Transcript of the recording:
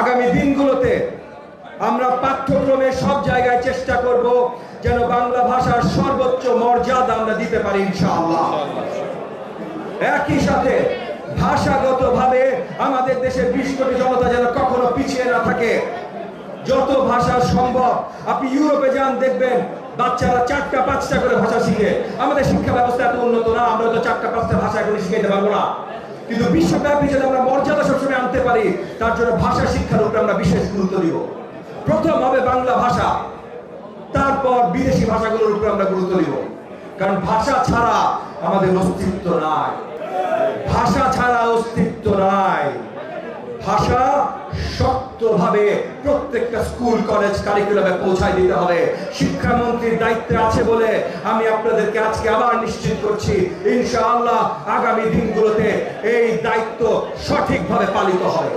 আগামী দিনগুলোতে আমরা পাঠ্যক্রমে সব জায়গায় চেষ্টা করব যেন বাংলা ভাষার সর্বোচ্চ মর্যাদা আমরা দিতে পারি ইনশাআল্লাহ। একই সাথে ভাষাগতভাবে আমাদের দেশের 20 কোটি জনতা যেন কখনো পিছিয়ে না থাকে। যত ভাষা সম্ভব, আপনি ইউরোপে যান দেখবেন বাচ্চারা 4টা 5টা করে ভাষা শিখে। আমাদের শিক্ষা ব্যবস্থা এত উন্নত না, আমরা তো 4টা 5টা ভাষা এখন শিখাইতে পারবো না। কিন্তু বিশ্বব্যাপী যদি আমরা মর্যাদা সবসময় আনতে পারি, তার জন্য ভাষা শিক্ষার উপরে আমরা বিশেষ গুরুত্ব দিব। প্রথম হবে বাংলা ভাষা, তারপর বিদেশি ভাষাগুলোর উপরে আমরা গুরুত্ব দিব। কারণ ভাষা ছাড়া আমাদের অস্তিত্ব নাই, ভাষা ছাড়া অস্তিত্ব নাই। ভাষা শক্তভাবে প্রত্যেকটা স্কুল কলেজ কারিকুলামে পৌঁছায় দিতে হবে। শিক্ষামন্ত্রীর দায়িত্বে আছে বলে আমি আপনাদেরকে আজকে আবার নিশ্চিত করছি, ইনশাআল্লাহ আগামী দিনগুলোতে এই দায়িত্ব সঠিকভাবে পালিত হবে।